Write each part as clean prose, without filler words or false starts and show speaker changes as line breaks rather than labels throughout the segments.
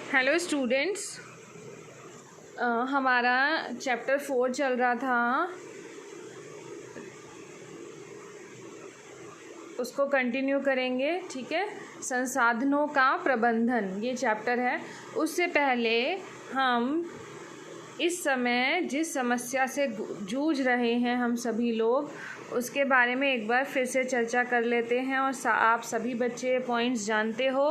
Hello students, हमारा chapter 4 चल रहा था, उसको कंटिन्यू करेंगे। ठीक है, संसाधनों का प्रबंधन ये चैप्टर है। उससे पहले हम इस समय जिस समस्या से जूझ रहे हैं हम सभी लोग, उसके बारे में एक बार फिर से चर्चा कर लेते हैं। और आप सभी बच्चे पॉइंट्स जानते हो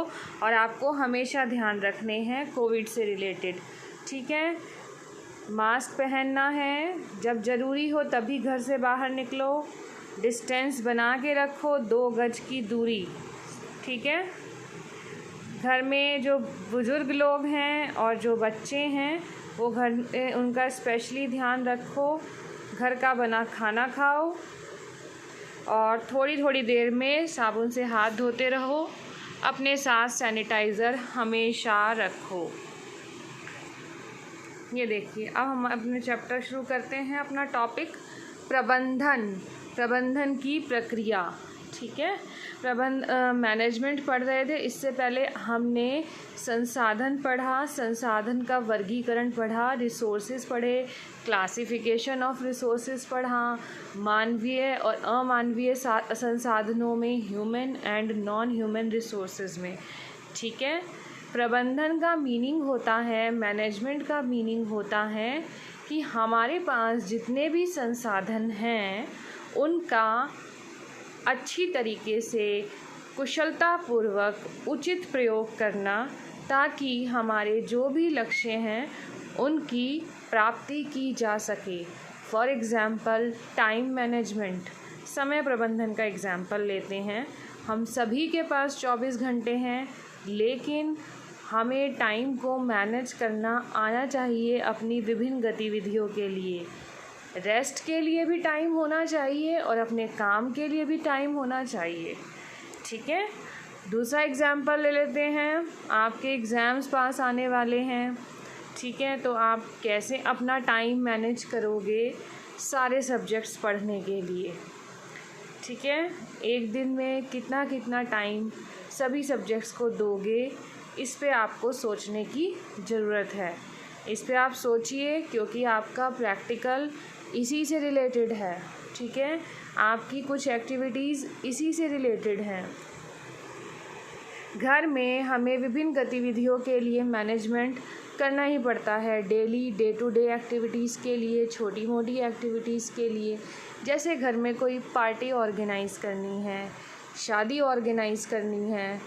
और आपको हमेशा ध्यान रखने हैं कोविड से रिलेटेड। ठीक है, मास्क पहनना है, जब ज़रूरी हो तभी घर से बाहर निकलो, डिस्टेंस बना के रखो, 2 गज की दूरी। ठीक है, घर में जो बुज़ुर्ग लोग हैं और जो बच्चे हैं वो घर उनका स्पेशली ध्यान रखो। घर का बना खाना खाओ और थोड़ी थोड़ी देर में साबुन से हाथ धोते रहो। अपने साथ सैनिटाइज़र हमेशा रखो। ये देखिए, अब हम अपने चैप्टर शुरू करते हैं। अपना टॉपिक प्रबंधन की प्रक्रिया। ठीक है, मैनेजमेंट पढ़ रहे थे। इससे पहले हमने संसाधन पढ़ा, संसाधन का वर्गीकरण पढ़ा, रिसोर्सेज पढ़े, क्लासिफिकेशन ऑफ रिसोर्सेज पढ़ा, मानवीय और अमानवीय संसाधनों में, human and non human resources में। ठीक है, प्रबंधन का मीनिंग होता है, मैनेजमेंट का मीनिंग होता है कि हमारे पास जितने भी संसाधन हैं उनका अच्छी तरीके से कुशलतापूर्वक उचित प्रयोग करना, ताकि हमारे जो भी लक्ष्य हैं उनकी प्राप्ति की जा सके। फॉर एग्ज़ाम्पल टाइम मैनेजमेंट, समय प्रबंधन का एग्ज़ाम्पल लेते हैं। हम सभी के पास 24 घंटे हैं, लेकिन हमें टाइम को मैनेज करना आना चाहिए अपनी विभिन्न गतिविधियों के लिए। रेस्ट के लिए भी टाइम होना चाहिए और अपने काम के लिए भी टाइम होना चाहिए। ठीक है, दूसरा एग्ज़ाम्पल ले लेते हैं। आपके एग्ज़ाम्स पास आने वाले हैं। ठीक है, तो आप कैसे अपना टाइम मैनेज करोगे सारे सब्जेक्ट्स पढ़ने के लिए। ठीक है, एक दिन में कितना कितना टाइम सभी सब्जेक्ट्स को दोगे, इस पे आपको सोचने की ज़रूरत है। इस पे आप सोचिए, क्योंकि आपका प्रैक्टिकल इसी से रिलेटेड है। ठीक है, आपकी कुछ एक्टिविटीज़ इसी से रिलेटेड हैं। घर में हमें विभिन्न गतिविधियों के लिए मैनेजमेंट करना ही पड़ता है। Daily day to day activities के लिए, छोटी मोटी एक्टिविटीज़ के लिए, जैसे घर में कोई पार्टी ऑर्गेनाइज़ करनी है, शादी ऑर्गेनाइज़ करनी है।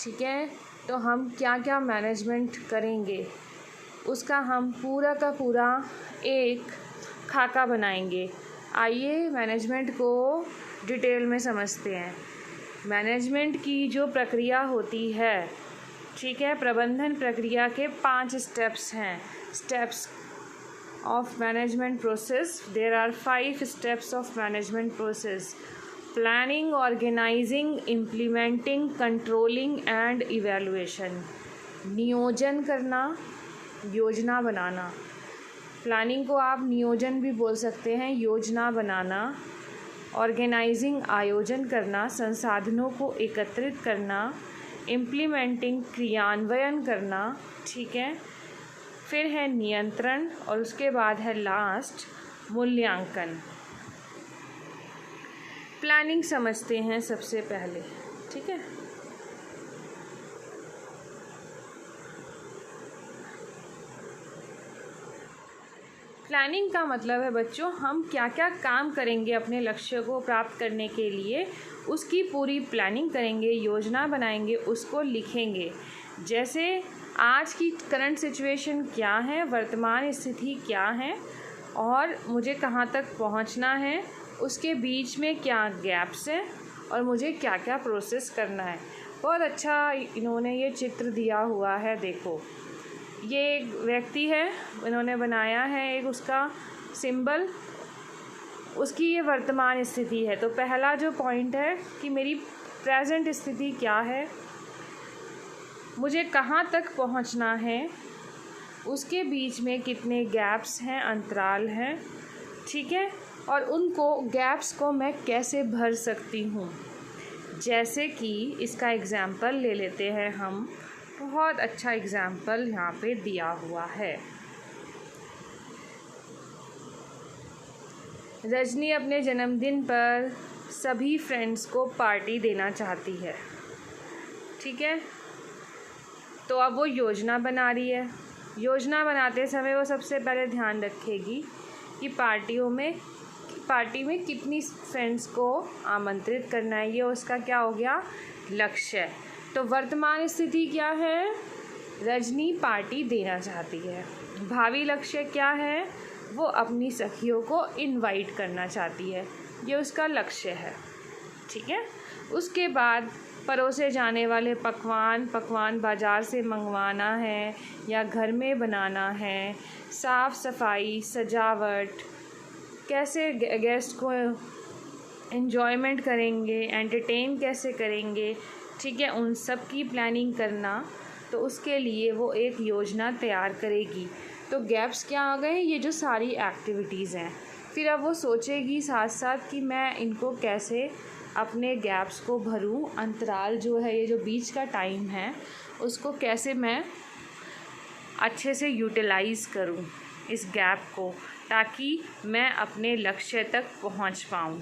ठीक है, तो हम क्या क्या मैनेजमेंट करेंगे उसका हम पूरा का पूरा एक खाका बनाएंगे। आइए मैनेजमेंट को डिटेल में समझते हैं। मैनेजमेंट की जो प्रक्रिया होती है, ठीक है, प्रबंधन प्रक्रिया के 5 स्टेप्स हैं। Steps of management process, there are 5 steps of management process: planning, organising, implementing, controlling and evaluation. नियोजन करना, योजना बनाना। प्लानिंग को आप नियोजन भी बोल सकते हैं, योजना बनाना। ऑर्गेनाइजिंग, आयोजन करना, संसाधनों को एकत्रित करना। इम्प्लीमेंटिंग, क्रियान्वयन करना। ठीक है, फिर है नियंत्रण और उसके बाद है लास्ट मूल्यांकन। प्लानिंग समझते हैं सबसे पहले। ठीक है, प्लानिंग का मतलब है बच्चों, हम क्या क्या काम करेंगे अपने लक्ष्य को प्राप्त करने के लिए, उसकी पूरी प्लानिंग करेंगे, योजना बनाएंगे, उसको लिखेंगे। जैसे आज की करंट सिचुएशन क्या है, वर्तमान स्थिति क्या है और मुझे कहाँ तक पहुँचना है, उसके बीच में क्या गैप्स हैं और मुझे क्या क्या प्रोसेस करना है। बहुत अच्छा इन्होंने ये चित्र दिया हुआ है। देखो, ये एक व्यक्ति है, इन्होंने बनाया है एक उसका सिंबल, उसकी ये वर्तमान स्थिति है। तो पहला जो पॉइंट है कि मेरी प्रेजेंट स्थिति क्या है, मुझे कहाँ तक पहुँचना है, उसके बीच में कितने गैप्स हैं, अंतराल हैं। ठीक है, और उनको गैप्स को मैं कैसे भर सकती हूँ। जैसे कि इसका एग्ज़ाम्पल ले लेते हैं हम। बहुत अच्छा एग्जाम्पल यहाँ पे दिया हुआ है। रजनी अपने जन्मदिन पर सभी फ्रेंड्स को पार्टी देना चाहती है। ठीक है, तो अब वो योजना बना रही है। योजना बनाते समय वो सबसे पहले ध्यान रखेगी कि पार्टी में कितनी फ्रेंड्स को आमंत्रित करना है। ये उसका क्या हो गया, लक्ष्य। तो वर्तमान स्थिति क्या है, रजनी पार्टी देना चाहती है। भावी लक्ष्य क्या है, वो अपनी सखियों को इनवाइट करना चाहती है। ये उसका लक्ष्य है। ठीक है, उसके बाद परोसे जाने वाले पकवान बाज़ार से मंगवाना है या घर में बनाना है, साफ़ सफाई, सजावट, कैसे गेस्ट को एन्जॉयमेंट करेंगे, एंटरटेन कैसे करेंगे, ठीक है, उन सब की प्लानिंग करना। तो उसके लिए वो एक योजना तैयार करेगी। तो गैप्स क्या आ गए, ये जो सारी एक्टिविटीज़ हैं। फिर अब वो सोचेगी साथ साथ कि मैं इनको कैसे अपने गैप्स को भरूं, अंतराल जो है, ये जो बीच का टाइम है, उसको कैसे मैं अच्छे से यूटिलाइज़ करूं इस गैप को, ताकि मैं अपने लक्ष्य तक पहुंच पाऊं।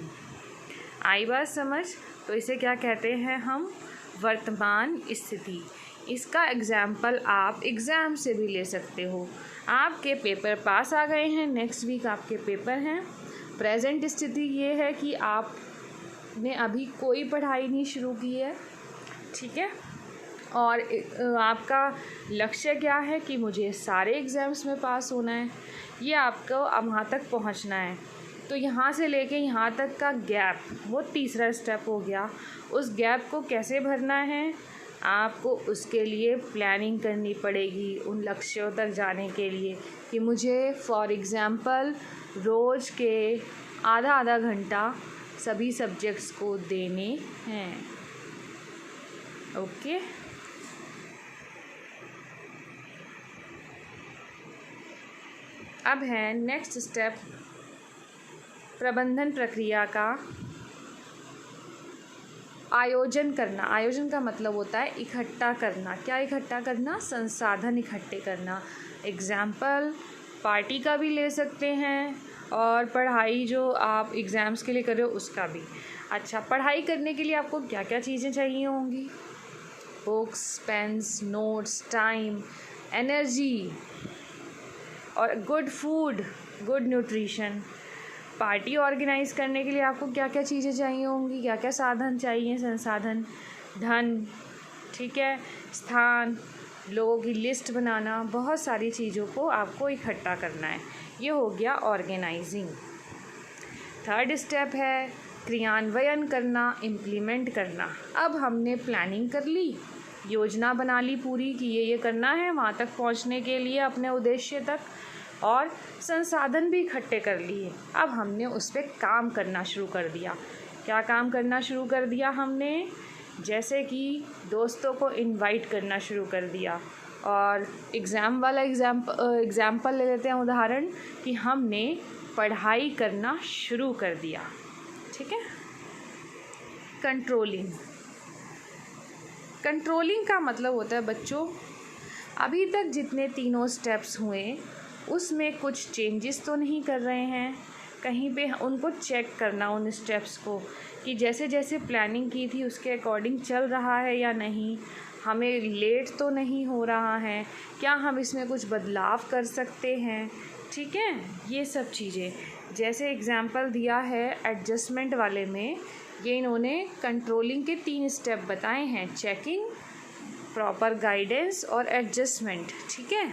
आई बात समझ? तो इसे क्या कहते हैं हम, वर्तमान स्थिति। इसका एग्जाम्पल आप एग्ज़ाम से भी ले सकते हो। आपके पेपर पास आ गए हैं, नेक्स्ट वीक आपके पेपर हैं। प्रेजेंट स्थिति ये है कि आपने अभी कोई पढ़ाई नहीं शुरू की है। ठीक है, और आपका लक्ष्य क्या है कि मुझे सारे एग्ज़ाम्स में पास होना है। ये आपको अब वहाँ तक पहुँचना है। तो यहाँ से लेके यहाँ तक का गैप, वो तीसरा स्टेप हो गया। उस गैप को कैसे भरना है, आपको उसके लिए प्लानिंग करनी पड़ेगी उन लक्ष्यों तक जाने के लिए कि मुझे फॉर एग्ज़ाम्पल रोज़ के आधा घंटा सभी सब्जेक्ट्स को देने हैं। ओके, अब है नेक्स्ट स्टेप, प्रबंधन प्रक्रिया का आयोजन करना। आयोजन का मतलब होता है इकट्ठा करना। क्या इकट्ठा करना, संसाधन इकट्ठे करना। एग्जाम्पल पार्टी का भी ले सकते हैं और पढ़ाई जो आप एग्ज़ाम्स के लिए कर रहे हो उसका भी। अच्छा, पढ़ाई करने के लिए आपको क्या क्या चीज़ें चाहिए होंगी, books, pens, notes, time, energy और good food, good nutrition. Party organise करने के लिए आपको क्या क्या चीज़ें चाहिए होंगी, क्या क्या साधन चाहिए, संसाधन, धन, ठीक है, स्थान, लोगों की लिस्ट बनाना, बहुत सारी चीज़ों को आपको इकट्ठा करना है। ये हो गया ऑर्गेनाइजिंग। थर्ड स्टेप है क्रियान्वयन करना, इम्प्लीमेंट करना। अब हमने प्लानिंग कर ली, योजना बना ली पूरी कि ये करना है वहाँ तक पहुँचने के लिए अपने उद्देश्य तक, और संसाधन भी इकट्ठे कर लिए। अब हमने उस पर काम करना शुरू कर दिया। क्या काम करना शुरू कर दिया हमने, जैसे कि दोस्तों को इनवाइट करना शुरू कर दिया। और एग्ज़ाम वाला एग्ज़ाम्पल ले लेते हैं उदाहरण कि हमने पढ़ाई करना शुरू कर दिया। ठीक है, कंट्रोलिंग का मतलब होता है बच्चों, अभी तक जितने तीनों स्टेप्स हुए उसमें कुछ चेंजेस तो नहीं कर रहे हैं, कहीं पे उनको चेक करना उन स्टेप्स को कि जैसे जैसे प्लानिंग की थी उसके अकॉर्डिंग चल रहा है या नहीं, हमें लेट तो नहीं हो रहा है, क्या हम इसमें कुछ बदलाव कर सकते हैं। ठीक है, ये सब चीज़ें, जैसे एग्जांपल दिया है एडजस्टमेंट वाले में, ये इन्होंने कंट्रोलिंग के 3 स्टेप बताए हैं, चेकिंग, प्रॉपर गाइडेंस और एडजस्टमेंट। ठीक है,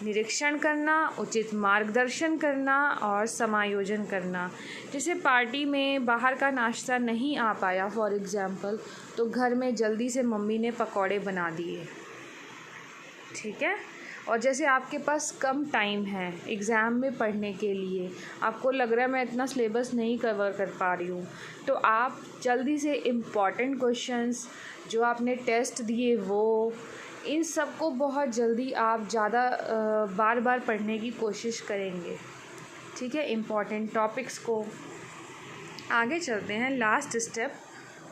निरीक्षण करना, उचित मार्गदर्शन करना और समायोजन करना। जैसे पार्टी में बाहर का नाश्ता नहीं आ पाया फॉर एग्ज़ाम्पल, तो घर में जल्दी से मम्मी ने पकौड़े बना दिए। ठीक है, और जैसे आपके पास कम टाइम है एग्ज़ाम में पढ़ने के लिए, आपको लग रहा है मैं इतना सिलेबस नहीं कवर कर पा रही हूँ, तो आप जल्दी से इम्पॉर्टेंट क्वेश्चंस जो आपने टेस्ट दिए वो, इन सब को बहुत जल्दी आप ज़्यादा बार बार पढ़ने की कोशिश करेंगे। ठीक है, इम्पॉर्टेंट टॉपिक्स को। आगे चलते हैं, लास्ट स्टेप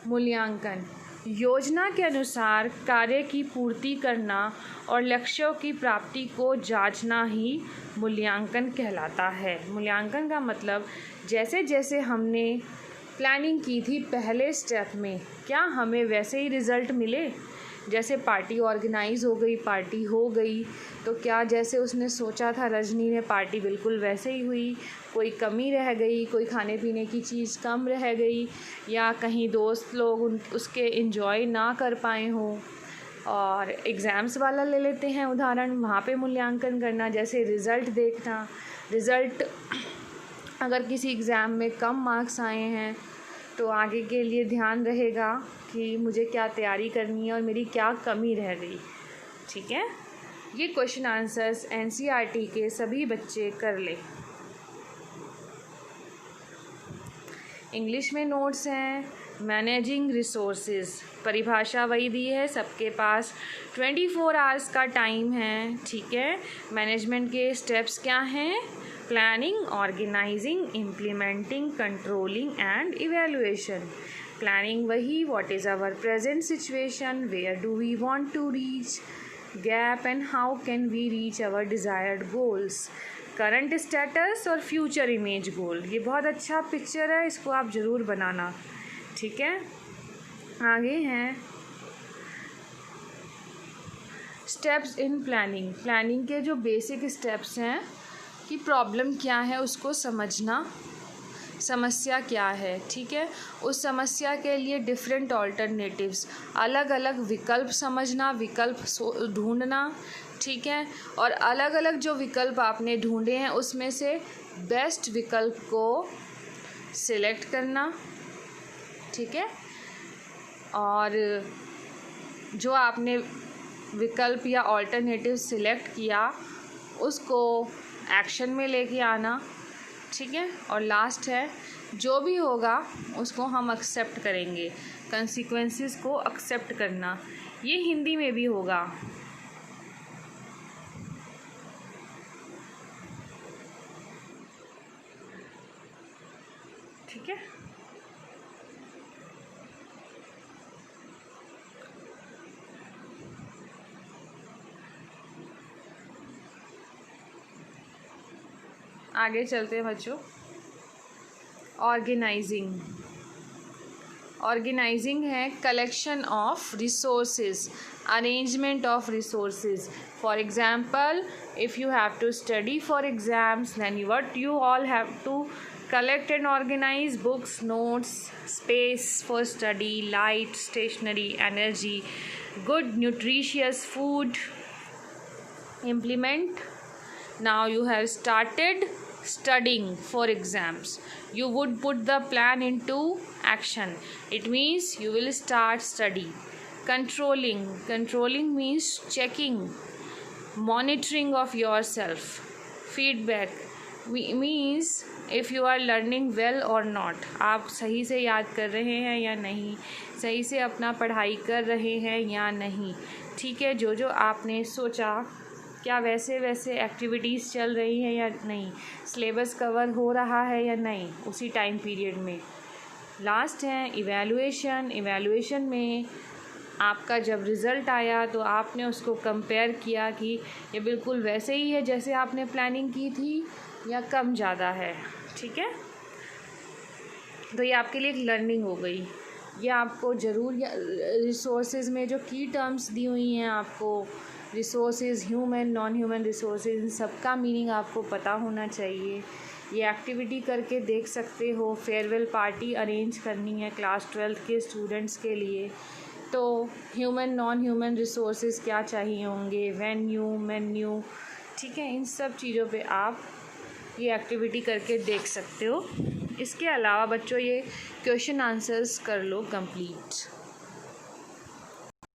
मूल्यांकन। योजना के अनुसार कार्य की पूर्ति करना और लक्ष्यों की प्राप्ति को जांचना ही मूल्यांकन कहलाता है। मूल्यांकन का मतलब जैसे जैसे हमने प्लानिंग की थी पहले स्टेप में, क्या हमें वैसे ही रिज़ल्ट मिले? जैसे पार्टी ऑर्गेनाइज़ हो गई, पार्टी हो गई, तो क्या जैसे उसने सोचा था रजनी ने पार्टी बिल्कुल वैसे ही हुई? कोई कमी रह गई, कोई खाने पीने की चीज़ कम रह गई, या कहीं दोस्त लोग उसके एंजॉय ना कर पाए हों? और एग्ज़ाम्स वाला ले लेते हैं उदाहरण, वहाँ पे मूल्यांकन करना, जैसे रिज़ल्ट देखना। रिज़ल्ट अगर किसी एग्ज़ाम में कम मार्क्स आए हैं तो आगे के लिए ध्यान रहेगा कि मुझे क्या तैयारी करनी है और मेरी क्या कमी रह गई। ठीक है, ये क्वेश्चन आंसर्स एनसीईआरटी के सभी बच्चे कर ले। इंग्लिश में नोट्स हैं। मैनेजिंग रिसोर्सेज, परिभाषा वही दी है, सबके पास 24 आवर्स का टाइम है। ठीक है, मैनेजमेंट के स्टेप्स क्या हैं? Planning, organising, implementing, controlling and evaluation. Planning वही, what is our present situation, where do we want to reach, gap and how can we reach our desired goals, current status और future image goal. ये बहुत अच्छा picture है, इसको आप ज़रूर बनाना। ठीक है, आगे हैं स्टेप्स इन प्लानिंग। प्लानिंग के जो बेसिक स्टेप्स हैं कि प्रॉब्लम क्या है उसको समझना, समस्या क्या है। ठीक है, उस समस्या के लिए डिफरेंट ऑल्टरनेटिव्स, अलग अलग विकल्प समझना, विकल्प ढूंढना। ठीक है, और अलग अलग जो विकल्प आपने ढूंढे हैं उसमें से बेस्ट विकल्प को सिलेक्ट करना। ठीक है, और जो आपने विकल्प या ऑल्टरनेटिव सिलेक्ट किया उसको एक्शन में लेके आना। ठीक है, और लास्ट है जो भी होगा उसको हम एक्सेप्ट करेंगे, कंसीक्वेंसेस को एक्सेप्ट करना। ये हिंदी में भी होगा। ठीक है, आगे चलते हैं बच्चों। ऑर्गेनाइजिंग, ऑर्गेनाइजिंग है collection of resources, arrangement of resources. For example, if you have to study for exams, then what you all have to collect and organize books, notes, space for study, light, stationery, energy, good nutritious food. Implement. Now you have started studying for exams. You would put the plan into action. It means you will start study. Controlling. Controlling means checking, monitoring of yourself. Feedback means if you are learning well or not. आप सही से याद कर रहे हैं या नहीं, सही से अपना पढ़ाई कर रहे हैं या नहीं। ठीक है, जो जो आपने सोचा क्या वैसे वैसे एक्टिविटीज़ चल रही हैं या नहीं, सिलेबस कवर हो रहा है या नहीं उसी टाइम पीरियड में। लास्ट है इवैल्यूएशन। इवैल्यूएशन में आपका जब रिज़ल्ट आया तो आपने उसको कंपेयर किया कि ये बिल्कुल वैसे ही है जैसे आपने प्लानिंग की थी या कम ज़्यादा है। ठीक है, तो ये आपके लिए एक लर्निंग हो गई। ये आपको ज़रूर रिसोर्सेज में जो की टर्म्स दी हुई हैं आपको, resources, human, non human resources, इन सबका मीनिंग आपको पता होना चाहिए। ये एक्टिविटी करके देख सकते हो। फेयरवेल पार्टी अरेंज करनी है क्लास 12 के स्टूडेंट्स के लिए, तो ह्यूमन, नॉन ह्यूमन रिसोर्सेज क्या चाहिए होंगे, वेन्यू, मेन्यू। ठीक है, इन सब चीज़ों पे आप ये एक्टिविटी करके देख सकते हो। इसके अलावा बच्चों ये क्वेश्चन आंसर्स कर लो कंप्लीट।